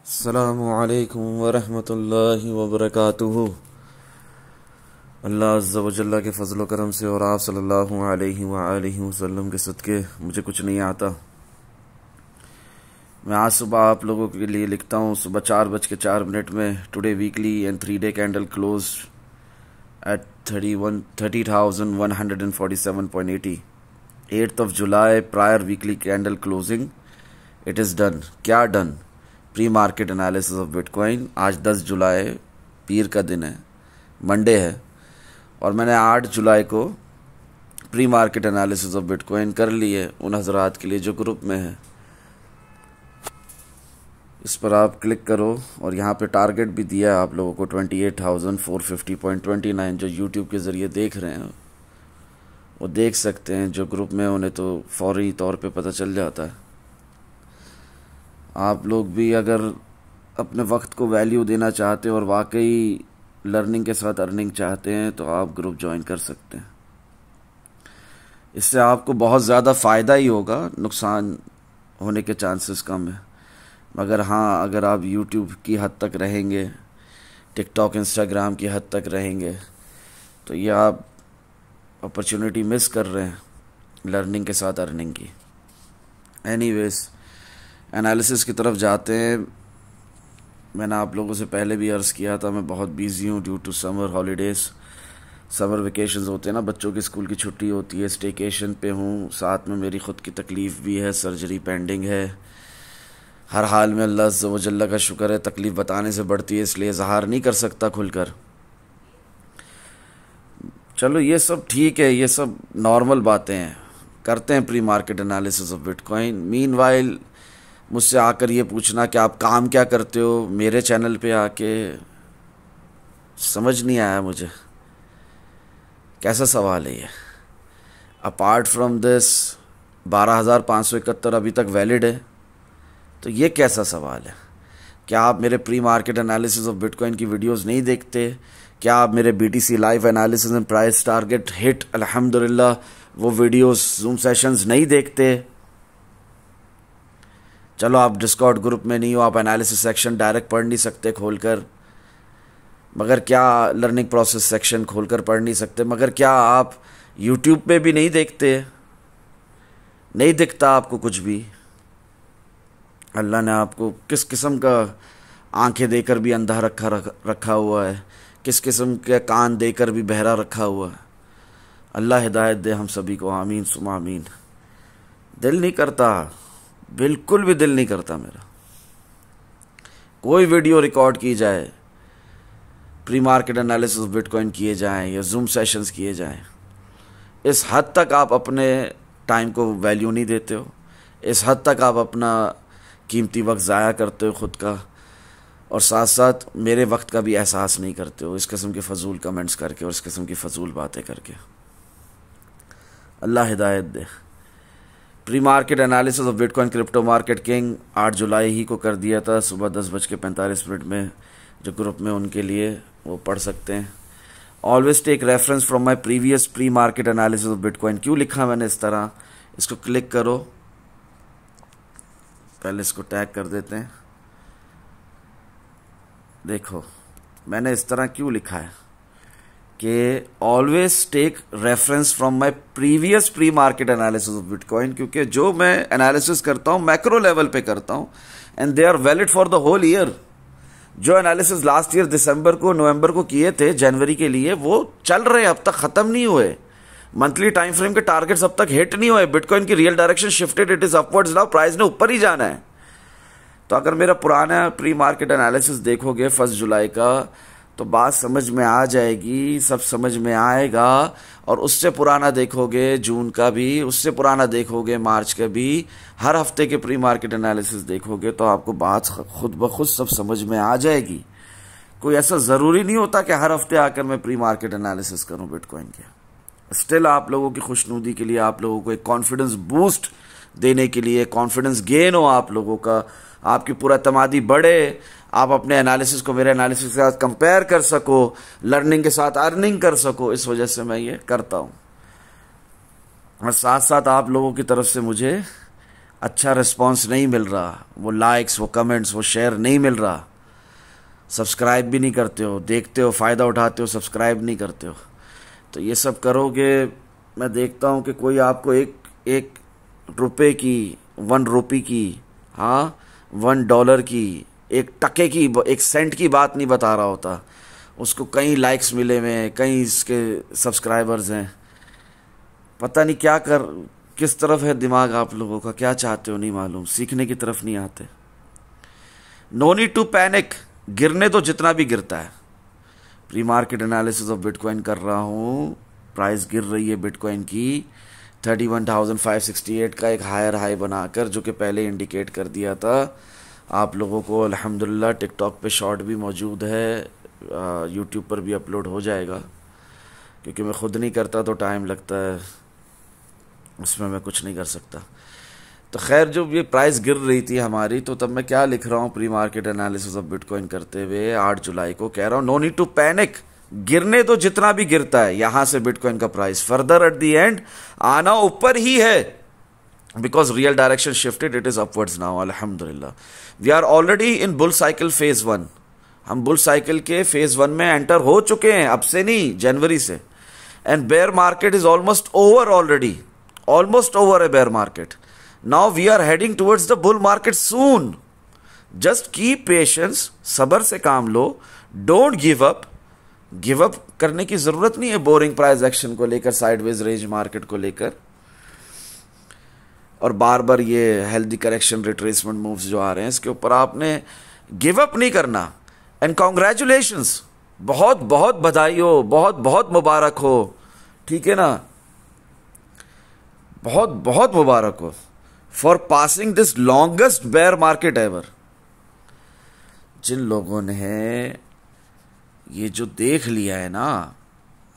अस्सलामुअलैकुम वरहमतुल्लाहि वबरकातुहू। अल्लाह अज़्ज़ा व जल्ला के फ़ज़ल व करम से और आप सल्लल्लाहु अलैहि वसल्लम के सदक़े मुझे कुछ नहीं आता। मैं आज सुबह आप लोगों के लिए लिखता हूँ सुबह 4:04 में today weekly and 3-day candle close at 30,147.80। 8th of July prior weekly candle closing it is done. क्या done? Pre market analysis of bitcoin. आज 10 जुलाई पीर का दिन है, मंडे है, और मैंने 8 जुलाई को pre market analysis of bitcoin कर ली है उन हजरात के लिए जो ग्रुप में है। इस पर आप क्लिक करो और यहाँ पे टारगेट भी दिया है आप लोगों को 28,450.29। जो यूट्यूब के ज़रिए देख रहे हैं वो देख सकते हैं, जो ग्रुप में उन्हें तो फौरी तौर पे पता चल जाता है। आप लोग भी अगर अपने वक्त को वैल्यू देना चाहते हैं और वाकई लर्निंग के साथ अर्निंग चाहते हैं तो आप ग्रुप ज्वाइन कर सकते हैं। इससे आपको बहुत ज़्यादा फ़ायदा ही होगा, नुकसान होने के चांसेस कम है। मगर हाँ, अगर आप यूट्यूब की हद तक रहेंगे, टिकटॉक इंस्टाग्राम की हद तक रहेंगे तो ये आप अपॉर्चुनिटी मिस कर रहे हैं लर्निंग के साथ अर्निंग की। एनीवेज, एनालिसिस की तरफ जाते हैं। मैंने आप लोगों से पहले भी अर्ज़ किया था मैं बहुत बिज़ी हूँ due to summer holidays. Summer vacations होते हैं ना, बच्चों की स्कूल की छुट्टी होती है। स्टेकेशन पे हूँ, साथ में मेरी ख़ुद की तकलीफ़ भी है, सर्जरी पेंडिंग है। हर हाल में अल्लाह अज़्ज़ा व जल्ला का शुक्र है, तकलीफ़ बताने से बढ़ती है, इसलिए इज़हार नहीं कर सकता खुलकर। चलो ये सब ठीक है, ये सब नॉर्मल बातें हैं, करते हैं pre market analysis of bitcoin. Meanwhile मुझसे आकर ये पूछना कि आप काम क्या करते हो मेरे चैनल पे आके, समझ नहीं आया मुझे। कैसा सवाल है ये? अपार्ट फ्रॉम दिस 12,571 अभी तक वैलिड है, तो ये कैसा सवाल है? क्या आप मेरे pre market analysis of bitcoin की वीडियोस नहीं देखते? क्या आप मेरे BTC live analysis and price target hit अल्हम्दुलिल्लाह वो वीडियोस जूम सेशंस नहीं देखते? चलो आप डिस्कॉर्ड ग्रुप में नहीं हो, आप एनालिसिस सेक्शन डायरेक्ट पढ़ नहीं सकते खोलकर, मगर क्या लर्निंग प्रोसेस सेक्शन खोलकर पढ़ नहीं सकते, मगर क्या आप यूट्यूब पे भी नहीं देखते? नहीं दिखता आपको कुछ भी? अल्लाह ने आपको किस किस्म का आंखें देकर भी अंधा रखा हुआ है, किस किस्म के कान देकर भी बहरा रखा हुआ है। अल्लाह हिदायत दे हम सभी को, आमीन सुमा आमीन। दिल नहीं करता, बिल्कुल भी दिल नहीं करता मेरा कोई वीडियो रिकॉर्ड की जाए, pre market analysis of bitcoin किए जाएं या जूम सेशंस किए जाएं। इस हद तक आप अपने टाइम को वैल्यू नहीं देते हो, इस हद तक आप अपना कीमती वक्त ज़ाया करते हो खुद का, और साथ साथ मेरे वक्त का भी एहसास नहीं करते हो इस किस्म के फजूल कमेंट्स करके और इस किस्म की फजूल बातें करके। अल्लाह हिदायत दे। Pre market analysis of bitcoin crypto market king 8 जुलाई ही को कर दिया था सुबह 10:45 में। जो ग्रुप में उनके लिए वो पढ़ सकते हैं। Always take reference from my previous pre market analysis of Bitcoin. क्यों लिखा मैंने इस तरह? इसको क्लिक करो, पहले इसको टैग कर देते हैं। देखो मैंने इस तरह क्यों लिखा है कि always take reference from my previous pre market analysis of Bitcoin, क्योंकि जो मैं एनालिसिस करता हूं मैक्रो लेवल पे करता हूं and they are valid for the whole year. जो एनालिसिस लास्ट ईयर दिसंबर को नवंबर को किए थे जनवरी के लिए, वो चल रहे हैं, अब तक खत्म नहीं हुए। मंथली टाइम फ्रेम के टारगेट्स अब तक हिट नहीं हुए। बिटकॉइन की real direction shifted, it is upwards now, price ने ऊपर ही जाना है। तो अगर मेरा पुराना प्री मार्केट एनालिसिस देखोगे 1 जुलाई का तो बात समझ में आ जाएगी, सब समझ में आएगा। और उससे पुराना देखोगे जून का भी, उससे पुराना देखोगे मार्च का भी, हर हफ्ते के प्री मार्केट एनालिसिस देखोगे तो आपको बात खुद ब खुद सब समझ में आ जाएगी। कोई ऐसा ज़रूरी नहीं होता कि हर हफ्ते आकर मैं प्री मार्केट एनालिसिस करूं बिटकॉइन के। स्टिल आप लोगों की खुशनुदी के लिए, आप लोगों को एक कॉन्फिडेंस बूस्ट देने के लिए, कॉन्फिडेंस गेन हो आप लोगों का, आपकी पूरा तमादी बढ़े, आप अपने एनालिसिस को मेरे एनालिसिस के साथ कंपेयर कर सको, लर्निंग के साथ अर्निंग कर सको, इस वजह से मैं ये करता हूँ। और साथ साथ आप लोगों की तरफ से मुझे अच्छा रिस्पांस नहीं मिल रहा, वो लाइक्स, वो कमेंट्स, वो शेयर नहीं मिल रहा, सब्सक्राइब भी नहीं करते हो, देखते हो, फ़ायदा उठाते हो, सब्सक्राइब नहीं करते हो, तो ये सब करोगे। मैं देखता हूँ कि कोई आपको एक एक रुपए की, 1 रुपी की, हाँ, $1 की, 1 टके की, 1 सेंट की बात नहीं बता रहा होता। उसको कई लाइक्स मिले हुए हैं, कई इसके सब्सक्राइबर्स हैं, पता नहीं क्या कर, किस तरफ है दिमाग आप लोगों का, क्या चाहते हो नहीं मालूम, सीखने की तरफ नहीं आते। नो नीड टू पैनिक, गिरने तो जितना भी गिरता है। Pre market analysis of bitcoin कर रहा हूँ, प्राइस गिर रही है बिटकॉइन की 31,568 का एक हायर हाई बनाकर, जो कि पहले इंडिकेट कर दिया था आप लोगों को। अल्हम्दुलिल्लाह टिकटॉक पे शॉर्ट भी मौजूद है, यूट्यूब पर भी अपलोड हो जाएगा, क्योंकि मैं खुद नहीं करता तो टाइम लगता है, उसमें मैं कुछ नहीं कर सकता। तो खैर, जब ये प्राइस गिर रही थी हमारी, तो तब मैं क्या लिख रहा हूँ pre market analysis of bitcoin करते हुए 8 जुलाई को, कह रहा हूँ नो नीड टू पैनिक, गिरने तो जितना भी गिरता है यहां से बिटकॉइन का price further at the end आना ऊपर ही है, because real direction shifted, it is upwards now अल्हम्दुलिल्लाह। We are already in bull cycle phase 1, हम बुल साइकिल के फेज 1 में एंटर हो चुके हैं, अब से नहीं, जनवरी से। And bear market is almost over already, almost over a bear market. Now we are heading towards the bull market soon. Just keep patience, सबर से काम लो, don't give up. Give up करने की जरूरत नहीं है बोरिंग प्राइस एक्शन को लेकर, साइडवेज रेंज मार्केट को लेकर, और बार बार ये हेल्दी करेक्शन रिट्रेसमेंट मूव्स जो आ रहे हैं, इसके ऊपर आपने गिव अप नहीं करना। एंड कॉन्ग्रेचुलेशंस, बहुत बहुत बधाई हो, बहुत बहुत मुबारक हो, ठीक है ना, बहुत बहुत मुबारक हो for passing this longest bear market ever. जिन लोगों ने ये जो देख लिया है ना,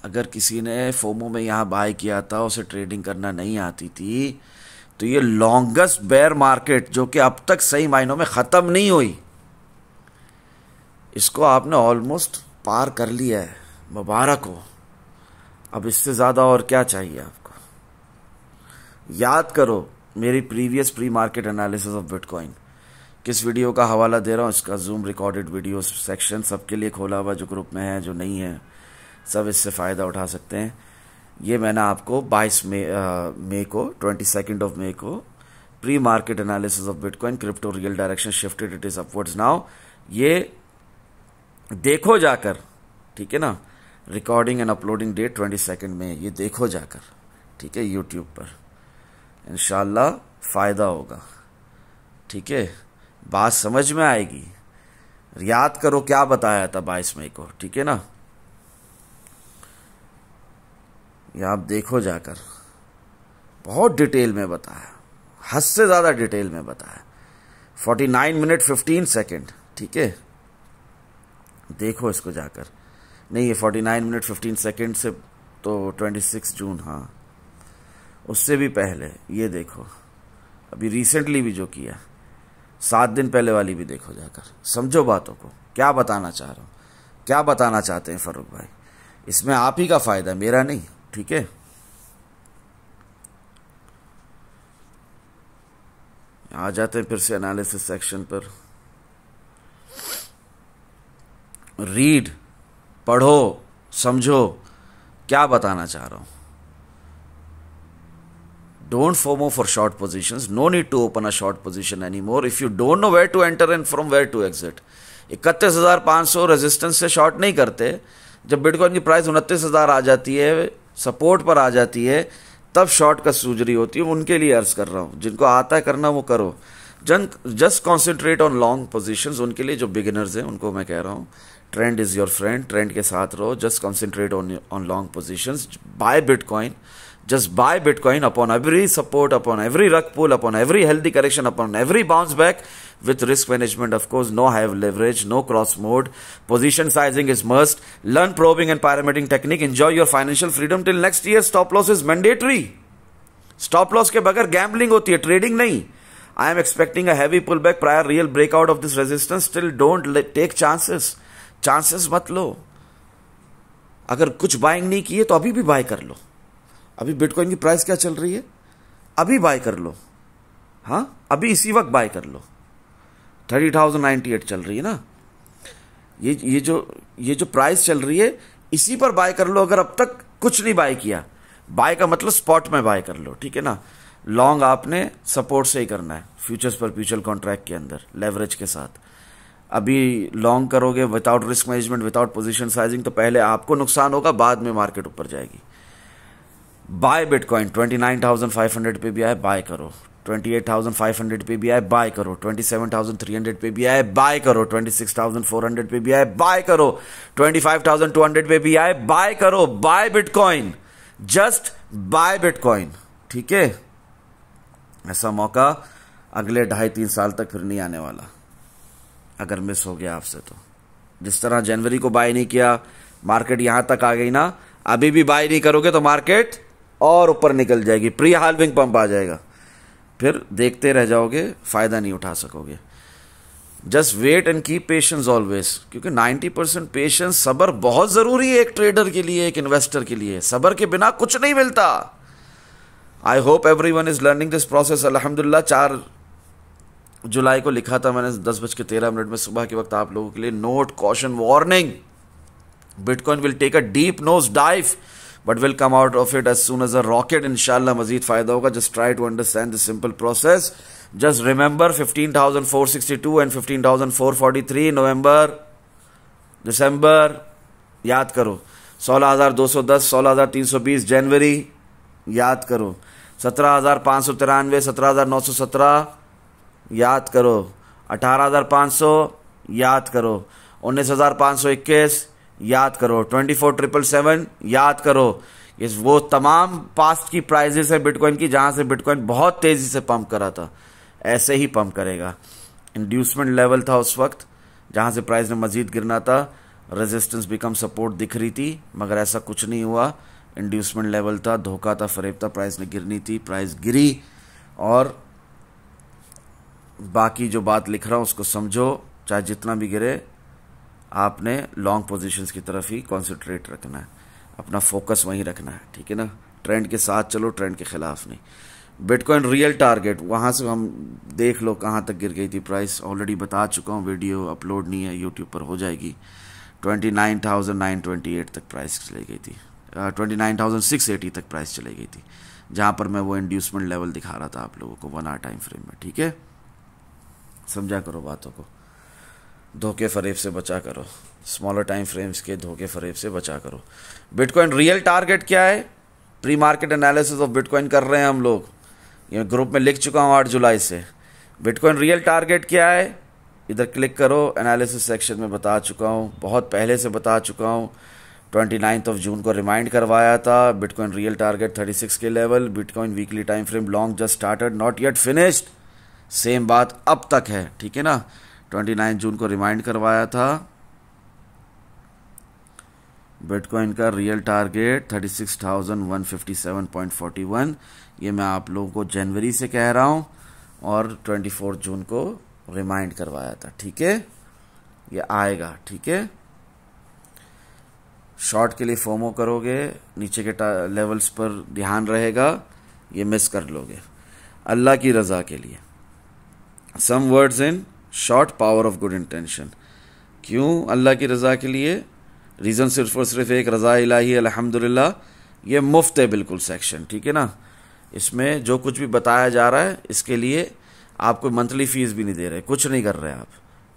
अगर किसी ने फोमो में यहां बाय किया था, उसे ट्रेडिंग करना नहीं आती थी, तो ये लॉन्गेस्ट बेयर मार्केट जो कि अब तक सही मायनों में खत्म नहीं हुई, इसको आपने ऑलमोस्ट पार कर लिया है, मुबारक हो। अब इससे ज्यादा और क्या चाहिए आपको। याद करो मेरी previous pre market analysis of bitcoin, किस वीडियो का हवाला दे रहा हूँ, इसका जूम रिकॉर्डेड वीडियो सेक्शन सबके लिए खोला हुआ, जो ग्रुप में है, जो नहीं है, सब इससे फ़ायदा उठा सकते हैं। ये मैंने आपको 22 मई को, 22 मई को, pre market analysis of bitcoin, crypto real direction shifted, it is upwards now, ये देखो जाकर, ठीक है ना। रिकॉर्डिंग एंड अपलोडिंग डेट 22 मई, ये देखो जाकर, ठीक है, यूट्यूब पर, इंशाल्लाह फ़ायदा होगा, ठीक है, बात समझ में आएगी। याद करो क्या बताया था 22 मई को, ठीक है ना, ये आप देखो जाकर, बहुत डिटेल में बताया, हद से ज़्यादा डिटेल में बताया, 49 मिनट 15 सेकेंड, ठीक है, देखो इसको जाकर। नहीं, ये 49 मिनट 15 सेकेंड से तो 26 जून, हाँ, उससे भी पहले ये देखो, अभी रिसेंटली भी जो किया, 7 दिन पहले वाली भी देखो जाकर, समझो बातों को, क्या बताना चाह रहा हूं, क्या बताना चाहते हैं फरूक भाई। इसमें आप ही का फायदा, मेरा नहीं, ठीक है। आ जाते हैं फिर से एनालिसिस सेक्शन पर। रीड, पढ़ो, समझो क्या बताना चाह रहा हूं। Don't FOMO for short positions. No need to open a short position anymore if you don't know where to enter and from where to exit. 31,500 resistance से शॉर्ट नहीं करते। जब बिटकॉइन की प्राइस 29,000 आ जाती है, सपोर्ट पर आ जाती है, तब शॉर्ट का सूजरी होती है। उनके लिए अर्ज कर रहा हूं, जिनको आता है करना वो करो। Just concentrate on long positions. उनके लिए जो बिगिनर्स हैं उनको मैं कह रहा हूं, trend is your friend, trend के साथ रहो। Just concentrate on long positions, buy Bitcoin, just buy Bitcoin upon every support, upon every rug pull, upon every healthy correction, upon every bounce back, with risk management, of course. No high leverage, no cross mode, position sizing is must. Learn probing and pyramiding technique. Enjoy your financial freedom till next year. Stop loss is mandatory. Stop loss के बगैर gambling होती है, trading नहीं. I am expecting a heavy pullback prior real breakout of this resistance. Still don't take chances. Chances मत लो। अगर कुछ buying नहीं की है तो अभी भी बाय कर लो। अभी बिटकॉइन की प्राइस क्या चल रही है, अभी बाय कर लो, हाँ, अभी इसी वक्त बाय कर लो। 30,098 चल रही है ना, ये जो प्राइस चल रही है इसी पर बाय कर लो। अगर अब तक कुछ नहीं बाय किया, बाय का मतलब स्पॉट में बाय कर लो, ठीक है ना। लॉन्ग आपने सपोर्ट से ही करना है, फ्यूचर्स पर म्यूचुअल कॉन्ट्रैक्ट के अंदर लेवरेज के साथ। अभी लॉन्ग करोगे without risk management, without position sizing, तो पहले आपको नुकसान होगा, बाद में मार्केट ऊपर जाएगी। बाय बिटकॉइन 29,500 पे भी आए, बाय करो। 28,500 पे भी आए, बाय करो। 27,300 पे भी आए, बाय करो। 26,400 पे भी आए, बाय करो। 25,200 पे भी आए, बाय करो। Buy Bitcoin, just buy Bitcoin, ठीक है। ऐसा मौका अगले 2.5-3 साल तक फिर नहीं आने वाला, अगर मिस हो गया आपसे तो। जिस तरह जनवरी को बाय नहीं किया, मार्केट यहां तक आ गई ना, अभी भी बाय नहीं करोगे तो मार्केट और ऊपर निकल जाएगी, प्री हाल्विंग पंप आ जाएगा, फिर देखते रह जाओगे, फायदा नहीं उठा सकोगे। Just wait and keep patience always, क्योंकि 90% पेशेंस, सब्र बहुत जरूरी है एक ट्रेडर के लिए, एक इन्वेस्टर के लिए। सब्र के बिना कुछ नहीं मिलता। I hope everyone is learning this process. अल्हम्दुलिल्लाह 4 जुलाई को लिखा था मैंने 10:13 में सुबह के वक्त आप लोगों के लिए, note, caution, warning, Bitcoin will take a deep nose dive but will come out of it as soon as a rocket. इंशाल्लाह मजीद फायदा होगा. Just try to understand this simple process. Just remember 15,462 and 15,443 नवंबर, दिसंबर याद करो. 16,210, 16,320 जनवरी याद करो. 17,593, 17,917 याद करो. 18,500 याद करो. 19,521 याद करो. 24,777 याद करो. ये वो तमाम पास्ट की प्राइजेस है बिटकॉइन की, जहां से बिटकॉइन बहुत तेजी से पंप करा था, ऐसे ही पंप करेगा. इंड्यूसमेंट लेवल था उस वक्त जहां से प्राइस ने मजीद गिरना था. रेजिस्टेंस बिकम सपोर्ट दिख रही थी, मगर ऐसा कुछ नहीं हुआ. इंड्यूसमेंट लेवल था, धोखा था, फरेब था. प्राइस ने गिरनी थी, प्राइस गिरी. और बाकी जो बात लिख रहा हूं उसको समझो. चाहे जितना भी गिरे, आपने लॉन्ग पोजीशंस की तरफ ही कॉन्सेंट्रेट रखना है, अपना फोकस वहीं रखना है, ठीक है ना. ट्रेंड के साथ चलो, ट्रेंड के खिलाफ नहीं. बिटकॉइन रियल टारगेट, वहां से हम देख लो कहां तक गिर गई थी प्राइस. ऑलरेडी बता चुका हूं, वीडियो अपलोड नहीं है, यूट्यूब पर हो जाएगी. 29,928 तक प्राइस चली गई थी. 29,680 तक प्राइस चली गई थी, जहां पर मैं वो इंड्यूसमेंट लेवल दिखा रहा था आप लोगों को 1 आवर टाइम फ्रेम में, ठीक है. समझा करो बातों को, धोखे फरेब से बचा करो, स्मॉलर टाइम फ्रेम्स के धोखे फरेब से बचा करो. बिटकॉइन रियल टारगेट क्या है? Pre market analysis of bitcoin कर रहे हैं हम लोग, ये ग्रुप में लिख चुका हूं 8 जुलाई से. बिटकॉइन रियल टारगेट क्या है? इधर क्लिक करो, एनालिसिस सेक्शन में बता चुका हूं, बहुत पहले से बता चुका हूं. 29 जून को रिमाइंड करवाया था. बिटकॉइन रियल टारगेट 36 के level. Bitcoin weekly time frame long just started, not yet finished. Same बात अब तक है, ठीक है ना. 29 जून को रिमाइंड करवाया था. बिटकॉइन का रियल टारगेट 36,157.41, ये मैं आप लोगों को जनवरी से कह रहा हूं, और 24 जून को रिमाइंड करवाया था, ठीक है. ये आएगा, ठीक है. शॉर्ट के लिए फोमो करोगे, नीचे के लेवल्स पर ध्यान रहेगा, ये मिस कर लोगे. अल्लाह की रजा के लिए some words in short, power of good intention. क्यों अल्लाह की रजा के लिए? रीजन सिर्फ और सिर्फ एक, रजा इलाही अल्हम्दुलिल्लाह. ये मुफ्त है बिल्कुल सेक्शन, ठीक है ना. इसमें जो कुछ भी बताया जा रहा है, इसके लिए आप कोई मंथली फीस भी नहीं दे रहे, कुछ नहीं कर रहे आप,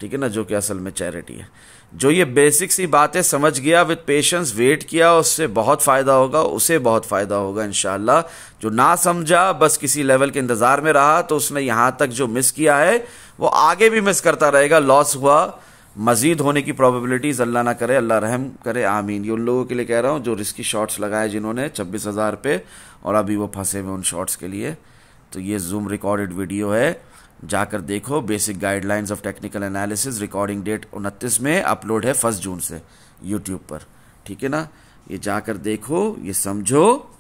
ठीक है ना, जो कि असल में चैरिटी है. जो ये बेसिक सी बातें समझ गया, विद पेशेंस वेट किया, उससे बहुत फायदा होगा, उसे बहुत फायदा होगा इंशाल्लाह. जो ना समझा, बस किसी लेवल के इंतजार में रहा, तो उसने यहां तक जो मिस किया है वो आगे भी मिस करता रहेगा. लॉस हुआ, मजीद होने की प्रोबेबिलिटीज अल्लाह ना करे, अल्लाह रहम करे, आमीन. ये उन लोगों के लिए कह रहा हूं जो रिस्की शॉट्स लगाए, जिन्होंने 26,000 पे, और अभी वो फंसे हुए उन शॉट्स के लिए. तो ये जूम रिकॉर्डेड वीडियो है, जाकर देखो. Basic guidelines of technical analysis, recording date 29 में, अपलोड है 1 जून से यूट्यूब पर, ठीक है ना. ये जाकर देखो, ये समझो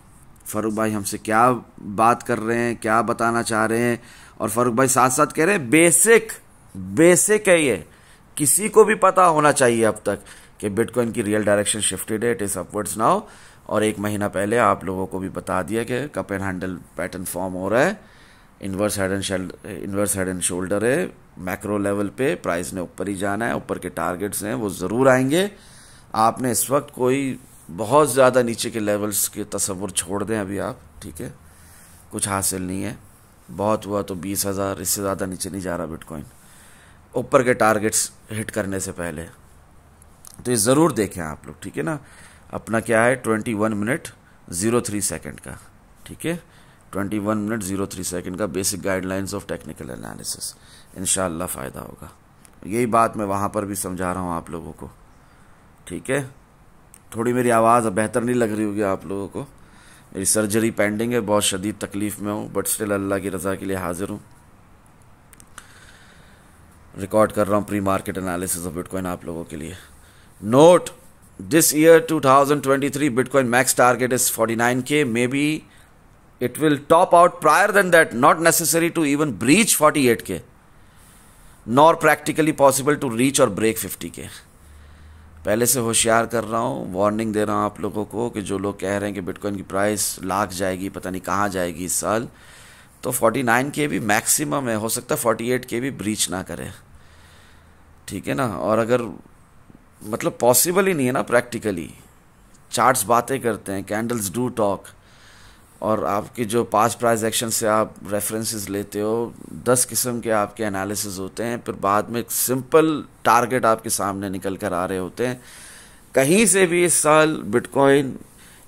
फारूक भाई हमसे क्या बात कर रहे हैं, क्या बताना चाह रहे हैं. और फारूक भाई साथ साथ कह रहे हैं बेसिक है ये, किसी को भी पता होना चाहिए अब तक कि बिटकॉइन की रियल डायरेक्शन शिफ्टेड है, इट इज अपवर्ड्स नाउ. और 1 महीना पहले आप लोगों को भी बता दिया कि cup and handle pattern form हो रहा है. इन्वर्स हेड एंड शोल्डर है, मैक्रो लेवल पे प्राइस ने ऊपर ही जाना है, ऊपर के टारगेट्स हैं वो ज़रूर आएंगे। आपने इस वक्त कोई बहुत ज़्यादा नीचे के लेवल्स के तस्वुर छोड़ दें अभी आप, ठीक है, कुछ हासिल नहीं है, बहुत हुआ तो 20,000, इससे ज़्यादा नीचे नहीं जा रहा बिटकॉइन ऊपर के टारगेट्स हिट करने से पहले। तो ये ज़रूर देखें आप लोग, ठीक है ना। अपना क्या है 21 मिनट 03 सेकंड का, ठीक है, 21 मिनट 03 सेकंड का basic guidelines of technical analysis, इंशाल्लाह फ़ायदा होगा। यही बात मैं वहाँ पर भी समझा रहा हूँ आप लोगों को, ठीक है। थोड़ी मेरी आवाज़ बेहतर नहीं लग रही होगी आप लोगों को, मेरी सर्जरी पेंडिंग है, बहुत शदीद तकलीफ़ में हूँ, बट स्टिल अल्लाह की रज़ा के लिए हाजिर हूँ। रिकॉर्ड कर रहा हूँ pre market analysis of bitcoin आप लोगों के लिए। Note, this year 2023 bitcoin max target is 49K, may be it will top out prior than that, not necessary to even breach 48K, nor practically possible to reach or break 50K। पहले से होशियार कर रहा हूँ, warning दे रहा हूँ आप लोगों को कि जो लोग कह रहे हैं कि बिटकॉइन की प्राइस लाख जाएगी, पता नहीं कहाँ जाएगी इस साल, तो 49K भी मैक्सिमम है, हो सकता है 48K भी ब्रीच ना करे, ठीक है ना। और अगर मतलब पॉसिबल ही नहीं है ना प्रैक्टिकली, चार्ट्स बातें करते हैं, कैंडल्स डू टॉक, और आपके जो पास्ट प्राइस एक्शन से आप रेफरेंसेस लेते हो, 10 किस्म के आपके एनालिसिस होते हैं, फिर बाद में एक सिंपल टारगेट आपके सामने निकल कर आ रहे होते हैं। कहीं से भी इस साल बिटकॉइन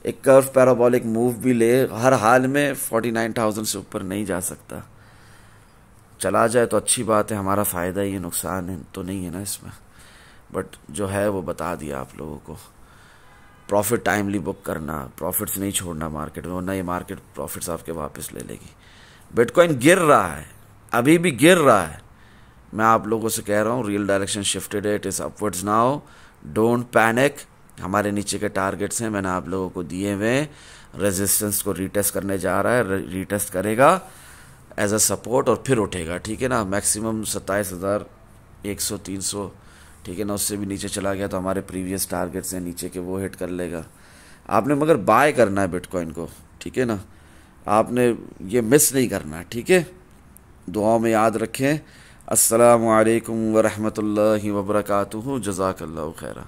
एक कर्व पैराबोलिक मूव भी ले, हर हाल में 49,000 से ऊपर नहीं जा सकता। चला जाए तो अच्छी बात है, हमारा फ़ायदा ही है, नुकसान है तो नहीं है ना इसमें, बट जो है वो बता दिया आप लोगों को। प्रॉफिट टाइमली बुक करना, प्रॉफिट्स नहीं छोड़ना मार्केट में, वरना ये मार्केट प्रॉफिट्स आपके वापस ले लेगी। बिटकॉइन गिर रहा है, अभी भी गिर रहा है, मैं आप लोगों से कह रहा हूँ रियल डायरेक्शन शिफ्टेड है, it is upwards now, don't panic. हमारे नीचे के टारगेट्स हैं, मैंने आप लोगों को दिए हुए, रेजिस्टेंस को रीटेस्ट करने जा रहा है, रीटेस्ट करेगा एज अ सपोर्ट और फिर उठेगा, ठीक है ना। मैक्सिमम 27,100 300, ठीक है ना, उससे भी नीचे चला गया तो हमारे प्रीवियस टारगेट्स हैं नीचे के, वो हिट कर लेगा। आपने मगर बाय करना है बिटकॉइन को, ठीक है ना, आपने ये मिस नहीं करना, ठीक है। दुआओं में याद रखें। अस्सलामु अलैकुम व रहमतुल्लाहि व बरकातुहू, जज़ाकल्लाहु खैरा।